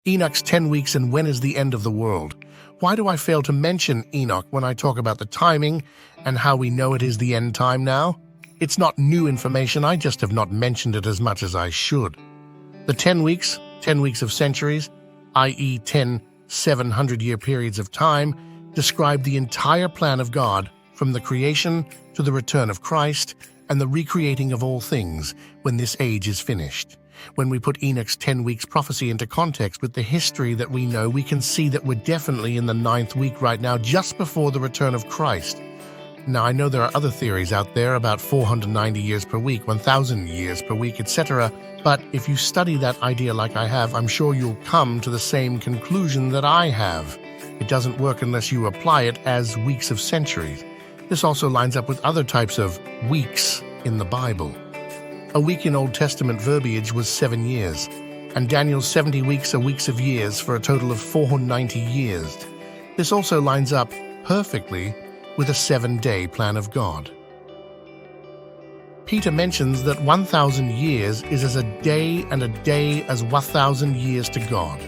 Enoch's 10 weeks and when is the end of the world? Why do I fail to mention Enoch when I talk about the timing and how we know it is the end time now? It's not new information, I just have not mentioned it as much as I should. The 10 weeks of centuries, i.e. 10 700-year periods of time, describe the entire plan of God from the creation to the return of Christ and the recreating of all things when this age is finished. When we put Enoch's 10 weeks prophecy into context with the history that we know, we can see that we're definitely in the 9th week right now, just before the return of Christ. Now, I know there are other theories out there about 490 years per week, 1,000 years per week, etc. But if you study that idea like I have, I'm sure you'll come to the same conclusion that I have. It doesn't work unless you apply it as weeks of centuries. This also lines up with other types of weeks in the Bible. A week in Old Testament verbiage was 7 years, and Daniel's 70 weeks are weeks of years for a total of 490 years. This also lines up perfectly with a 7-day plan of God. Peter mentions that 1,000 years is as a day and a day as 1,000 years to God.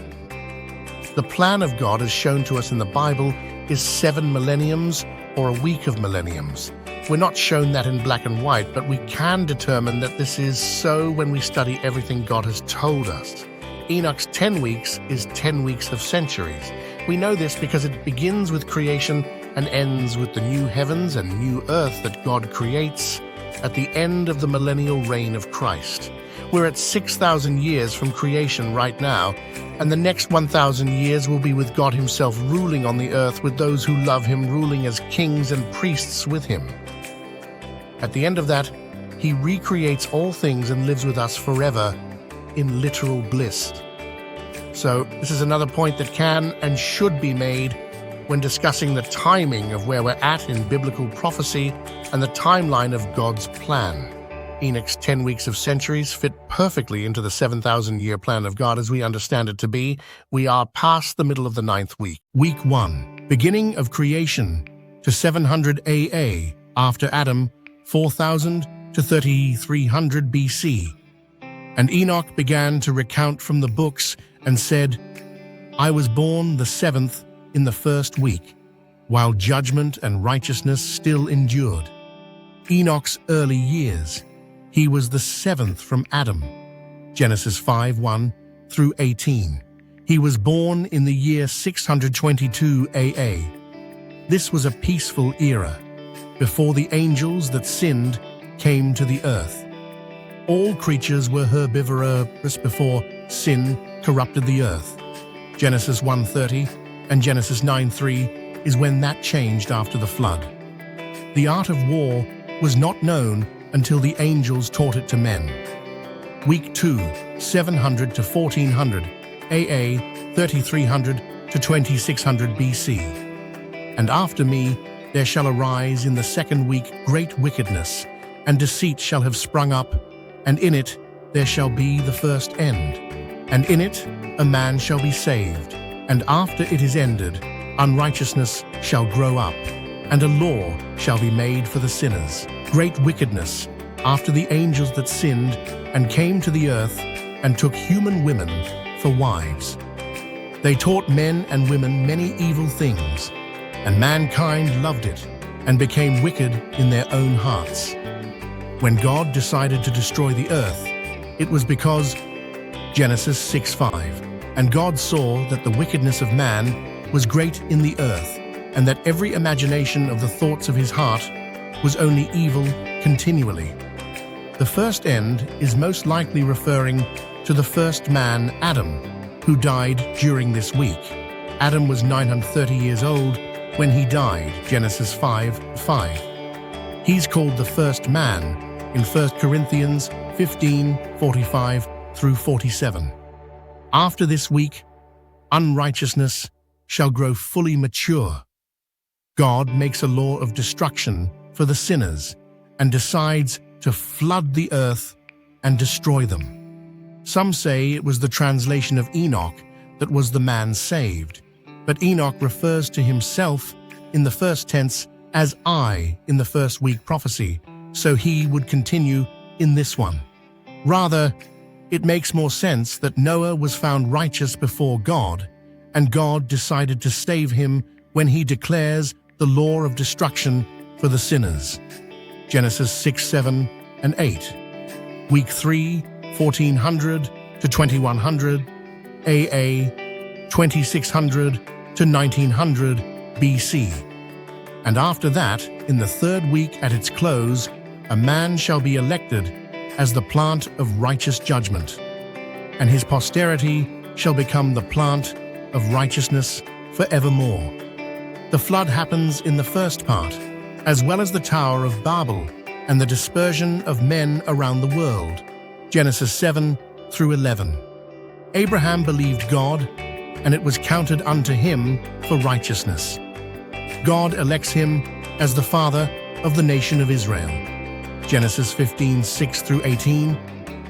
The plan of God as shown to us in the Bible is 7 millenniums or a week of millenniums. We're not shown that in black and white, but we can determine that this is so when we study everything God has told us. Enoch's 10 weeks is 10 weeks of centuries. We know this because it begins with creation and ends with the new heavens and new earth that God creates at the end of the millennial reign of Christ. We're at 6,000 years from creation right now, and the next 1,000 years will be with God himself ruling on the earth, with those who love him ruling as kings and priests with him. At the end of that, he recreates all things and lives with us forever in literal bliss. So this is another point that can and should be made when discussing the timing of where we're at in biblical prophecy and the timeline of God's plan. Enoch's 10 weeks of centuries fit perfectly into the 7,000-year plan of God as we understand it to be. We are past the middle of the 9th week. Week 1, beginning of creation to 700 AA, after Adam, 4,000 to 3,300 BC. And Enoch began to recount from the books and said, I was born the 7th in the 1st week, while judgment and righteousness still endured. Enoch's early years. He was the 7th from Adam. Genesis 5:1 through 18. He was born in the year 622 AA. This was a peaceful era, before the angels that sinned came to the earth. All creatures were herbivorous before sin corrupted the earth. Genesis 1:30 and Genesis 9:3 is when that changed after the flood. The art of war was not known until the angels taught it to men. Week 2, 700 to 1400 AA, 3300 to 2600 BC. And after me there shall arise in the 2nd week great wickedness, and deceit shall have sprung up, and in it there shall be the first end. And in it a man shall be saved, and after it is ended, unrighteousness shall grow up, and a law shall be made for the sinners. Great wickedness, after the angels that sinned, and came to the earth, and took human women for wives. They taught men and women many evil things, and mankind loved it, and became wicked in their own hearts. When God decided to destroy the earth, it was because Genesis 6:5, and God saw that the wickedness of man was great in the earth, and that every imagination of the thoughts of his heart was only evil continually. The first end is most likely referring to the first man, Adam, who died during this week. Adam was 930 years old when he died, Genesis 5:5. He's called the first man in 1 Corinthians 15:45 through 47. After this week, unrighteousness shall grow fully mature. God makes a law of destruction for the sinners and decides to flood the earth and destroy them. Some say it was the translation of Enoch that was the man saved, but Enoch refers to himself in the first tense as I in the 1st week prophecy, so he would continue in this one. Rather, It makes more sense that Noah was found righteous before God, and God decided to save him when he declares the law of destruction for the sinners. Genesis 6, 7, and 8. Week 3, 1400 to 2100, AA, 2600 to 1900 BC. And after that, in the third week at its close, a man shall be elected as the plant of righteous judgment, and his posterity shall become the plant of righteousness forevermore. The flood happens in the first part, as well as the Tower of Babel and the dispersion of men around the world. Genesis 7 through 11. Abraham believed God, and it was counted unto him for righteousness. God elects him as the father of the nation of Israel. Genesis 15, 6 through 18,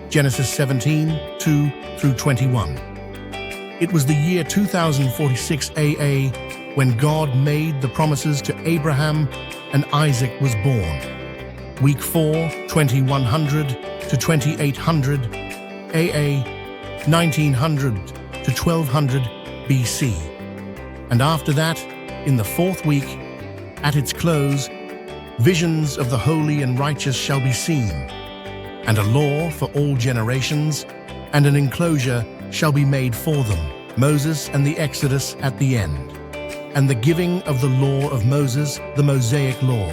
Genesis 17, 2 through 21. It was the year 2046 AA when God made the promises to Abraham and Isaac was born. Week 4, 2100 to 2800, AA, 1900 to 1200 BC. And after that, in the fourth week, at its close, visions of the holy and righteous shall be seen, and a law for all generations, and an enclosure shall be made for them, Moses and the Exodus at the end, and the giving of the law of Moses, the Mosaic law,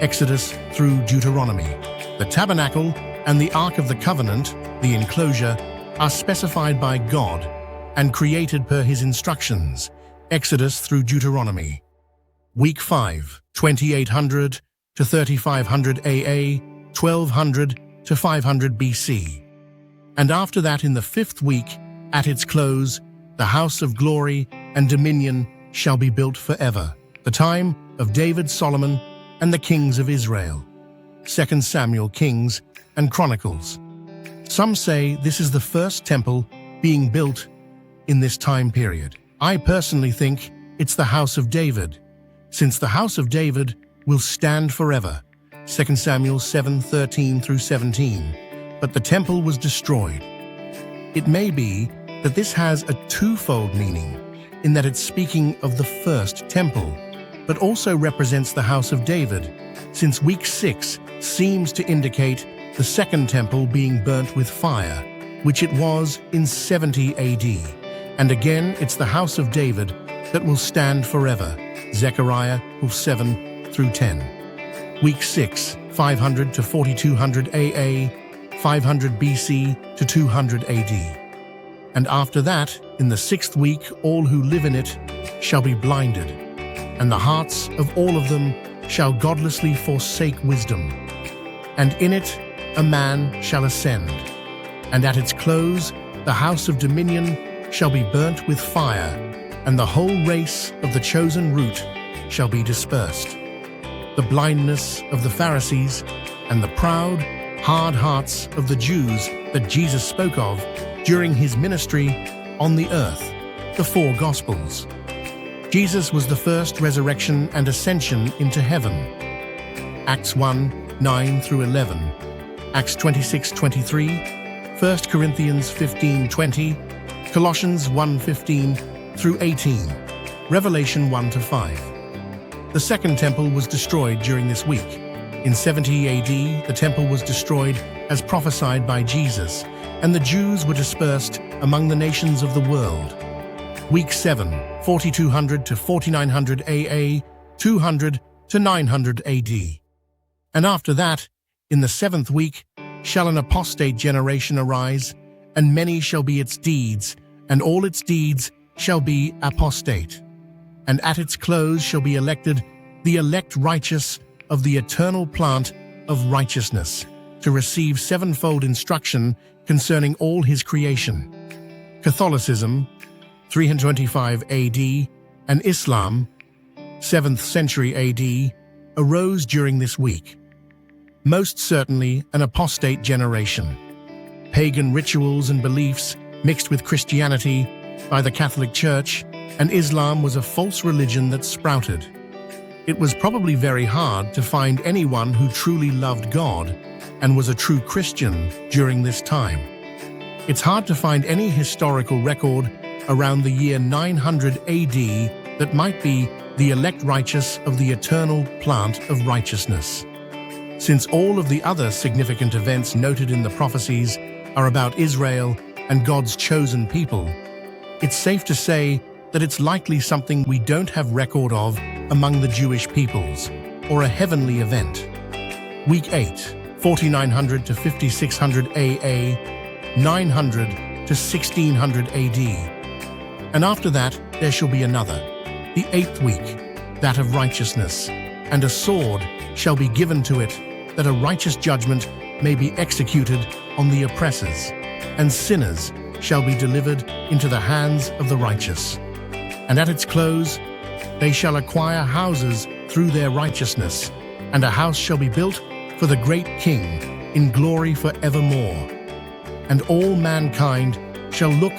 Exodus through Deuteronomy. The tabernacle and the Ark of the Covenant, the enclosure, are specified by God and created per his instructions, Exodus through Deuteronomy. Week 5, 2800 to 3500 AA, 1200 to 500 BC. And after that, in the fifth week, at its close, the house of glory and dominion shall be built forever, the time of David, Solomon, and the kings of Israel. 2 Samuel, Kings, and Chronicles. Some say this is the first temple being built in this time period. I personally think it's the house of David, since the house of David will stand forever. 2 Samuel 7:13 through 17. But the temple was destroyed. It may be that this has a twofold meaning, in that it's speaking of the first temple, but also represents the house of David, since week 6 seems to indicate the second temple being burnt with fire, which it was in 70 AD. And again, it's the house of David that will stand forever. Zechariah 7 through 10. Week 6, 500 to 4200 AA, 500 BC to 200 AD. And after that, in the sixth week, all who live in it shall be blinded, and the hearts of all of them shall godlessly forsake wisdom. And in it a man shall ascend, and at its close the house of dominion shall be burnt with fire, and the whole race of the chosen root shall be dispersed. The blindness of the Pharisees and the proud, hard hearts of the Jews that Jesus spoke of during his ministry on the earth, the four Gospels. Jesus was the first resurrection and ascension into heaven. Acts 1, 9 through 11, Acts 26, 23, 1 Corinthians 15, 20, Colossians 1, 15 through 18, Revelation 1 to 5. The second temple was destroyed during this week. In 70 AD, the temple was destroyed as prophesied by Jesus, and the Jews were dispersed among the nations of the world. Week 7, 4200 to 4900 AA, 200 to 900 AD. And after that, in the seventh week, shall an apostate generation arise, and many shall be its deeds, and all its deeds shall be apostate. And at its close shall be elected the elect righteous of the eternal plant of righteousness, to receive sevenfold instruction concerning all his creation. Catholicism, 325 AD, and Islam, 7th century AD, arose during this week. Most certainly an apostate generation. Pagan rituals and beliefs mixed with Christianity by the Catholic Church, and Islam was a false religion that sprouted. It was probably very hard to find anyone who truly loved God and was a true Christian during this time. It's hard to find any historical record around the year 900 AD that might be the elect righteous of the eternal plant of righteousness. Since all of the other significant events noted in the prophecies are about Israel and God's chosen people, it's safe to say that it's likely something we don't have record of among the Jewish peoples, or a heavenly event. Week 8, 4900 to 5600 AA, 900 to 1600 AD. And after that there shall be another, the 8th week, that of righteousness, and a sword shall be given to it, that a righteous judgment may be executed on the oppressors, and sinners shall be delivered into the hands of the righteous. And at its close they shall acquire houses through their righteousness, and a house shall be built for the great King in glory for evermore. And all mankind shall look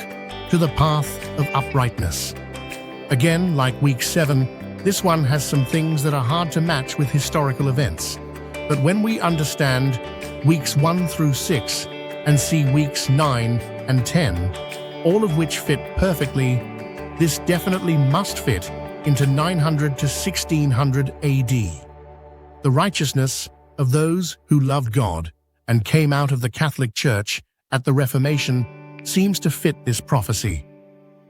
to the path of uprightness. Again, like week 7, this one has some things that are hard to match with historical events. But when we understand weeks 1 through 6 and see weeks 9 and 10, all of which fit perfectly, this definitely must fit into 900 to 1600 AD. The righteousness of those who loved God and came out of the Catholic Church at the Reformation seems to fit this prophecy.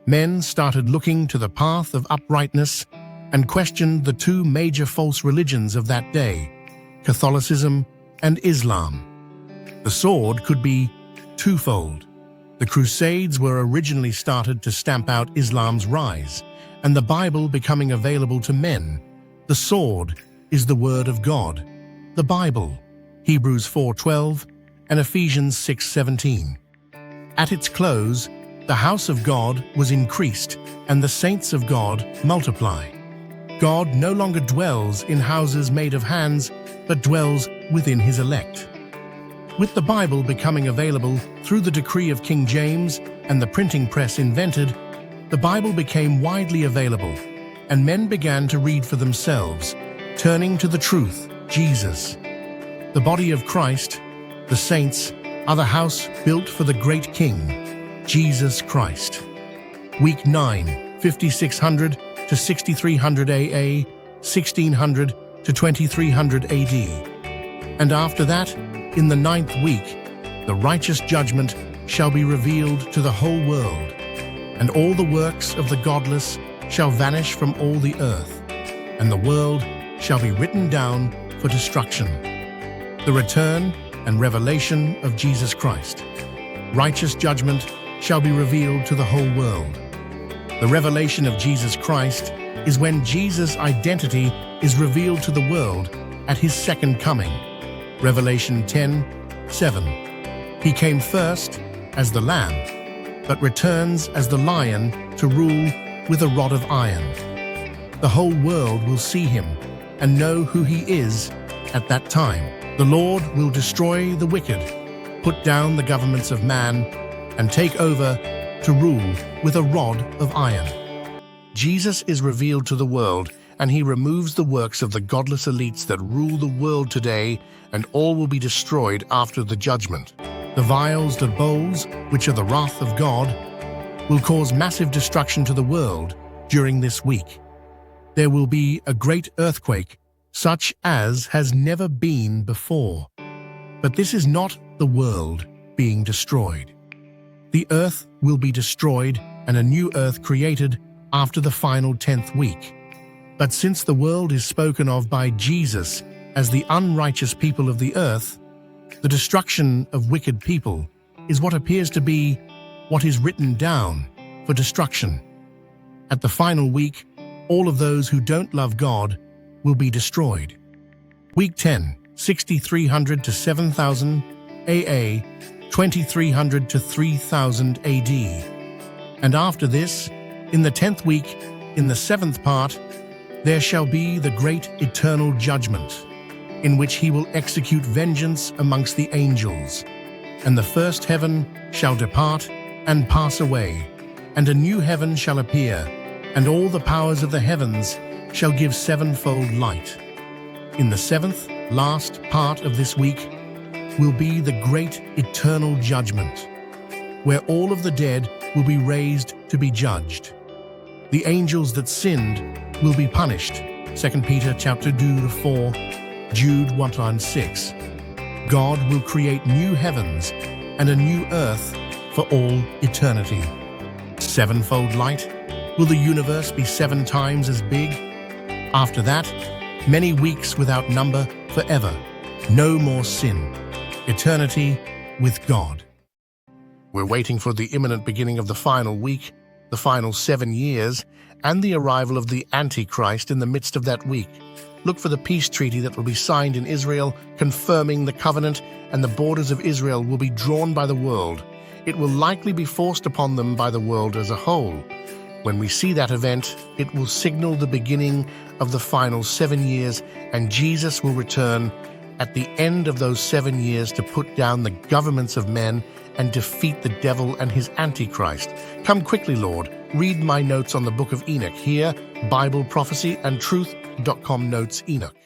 Men started looking to the path of uprightness and questioned the two major false religions of that day, Catholicism and Islam. The sword could be twofold. The Crusades were originally started to stamp out Islam's rise, and the Bible becoming available to men. The sword is the Word of God, the Bible, Hebrews 4:12 and Ephesians 6:17. At its close, the house of God was increased, and the saints of God multiply. God no longer dwells in houses made of hands, but dwells within his elect. With the Bible becoming available through the decree of King James and the printing press invented, the Bible became widely available, and men began to read for themselves, turning to the truth, Jesus. The body of Christ, the saints, are the house built for the great King, Jesus Christ. Week 9, 5600 to 6300 AA, 1600 to 2300 AD. And after that, in the 9th week, the righteous judgment shall be revealed to the whole world, and all the works of the godless shall vanish from all the earth, and the world shall be written down for destruction. The return and revelation of Jesus Christ. Righteous judgment shall be revealed to the whole world. The revelation of Jesus Christ is when Jesus' identity is revealed to the world at his second coming. Revelation 10:7. He came first as the lamb, but returns as the lion to rule with a rod of iron. The whole world will see him and know who he is at that time. The Lord will destroy the wicked, put down the governments of man, and take over to rule with a rod of iron. Jesus is revealed to the world, and he removes the works of the godless elites that rule the world today, and all will be destroyed after the judgment. The vials and bowls, which are the wrath of God, will cause massive destruction to the world during this week. There will be a great earthquake, such as has never been before. But this is not the world being destroyed. The earth will be destroyed and a new earth created after the final 10th week. But since the world is spoken of by Jesus as the unrighteous people of the earth, the destruction of wicked people is what appears to be what is written down for destruction. At the final week, all of those who don't love God will be destroyed. Week 10, 6300 to 7000 AA, 2300 to 3000 AD. And after this, in the 10th week, in the 7th part, there shall be the great eternal judgment, in which he will execute vengeance amongst the angels. And the first heaven shall depart and pass away, and a new heaven shall appear, and all the powers of the heavens shall give sevenfold light. In the 7th, last part of this week will be the great eternal judgment. where all of the dead will be raised to be judged. The angels that sinned will be punished. 2 Peter chapter 2-4, Jude 1:6. God will create new heavens and a new earth for all eternity. Sevenfold light. Will the universe be 7 times as big? After that, many weeks without number forever. No more sin. Eternity with God. We're waiting for the imminent beginning of the final week, the final 7 years, and the arrival of the Antichrist in the midst of that week. Look for the peace treaty that will be signed in Israel, confirming the covenant, and the borders of Israel will be drawn by the world. It will likely be forced upon them by the world as a whole. When we see that event, it will signal the beginning of the final 7 years, and Jesus will return at the end of those 7 years to put down the governments of men and defeat the devil and his Antichrist. Come quickly, Lord. Read my notes on the book of Enoch here, Bible Prophecy and Truth.com notes Enoch.